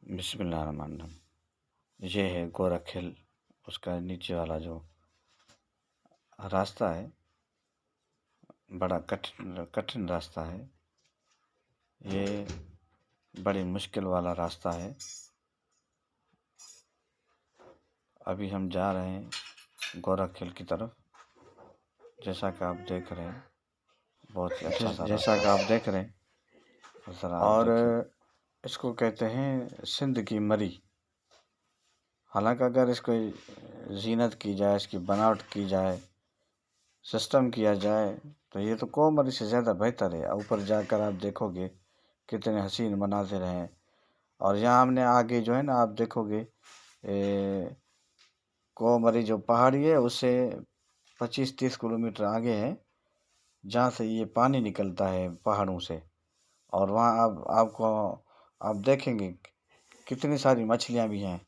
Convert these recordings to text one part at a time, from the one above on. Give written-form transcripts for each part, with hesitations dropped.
बिस्मिल्लाहिर्रहमानिर्रहीम। ये है गोरखिल। उसका नीचे वाला जो रास्ता है बड़ा कठिन कठिन रास्ता है। ये बड़ी मुश्किल वाला रास्ता है। अभी हम जा रहे हैं गोरखिल की तरफ। जैसा कि आप देख रहे हैं बहुत ही अच्छा सा जैसा कि आप देख रहे हैं ज़रा और इसको कहते हैं सिंध की मरी। हालांकि अगर इसको ज़ीनत की जाए, इसकी बनावट की जाए, सिस्टम किया जाए तो ये तो कोमरी से ज़्यादा बेहतर है। ऊपर जाकर आप देखोगे कितने हसीन मनाज़िर हैं। और यहाँ हमने आगे जो है ना आप देखोगे कोमरी जो पहाड़ी है उससे 25-30 किलोमीटर आगे है जहाँ से ये पानी निकलता है पहाड़ों से। और वहाँ आप देखेंगे कितनी सारी मछलियाँ भी हैं।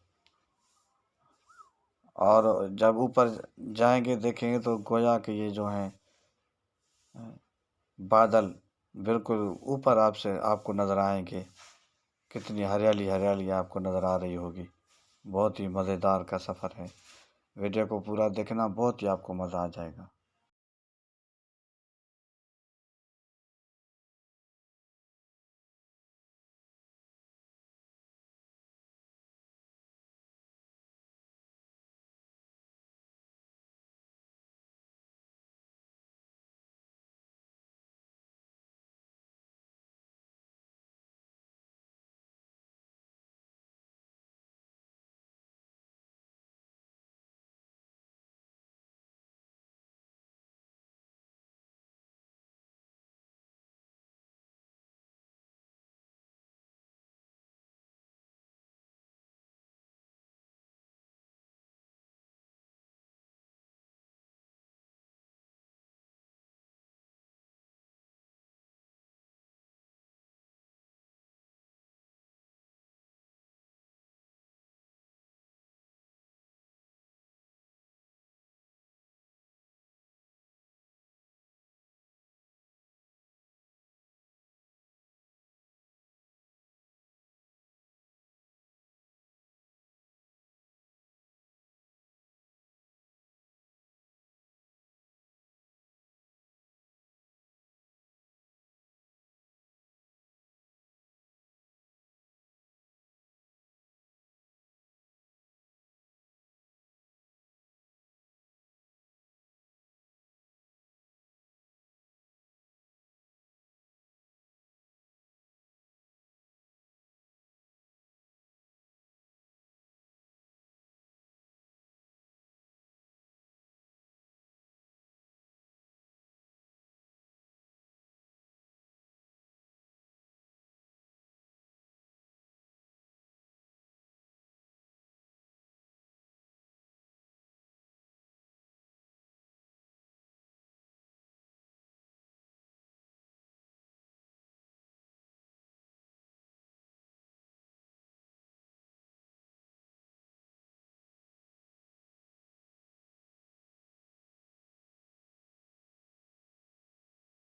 और जब ऊपर जाएंगे देखेंगे तो गोया के ये जो हैं बादल बिल्कुल ऊपर आपको नज़र आएंगे। कितनी हरियाली हरियाली आपको नज़र आ रही होगी। बहुत ही मज़ेदार का सफ़र है। वीडियो को पूरा देखना, बहुत ही आपको मज़ा आ जाएगा।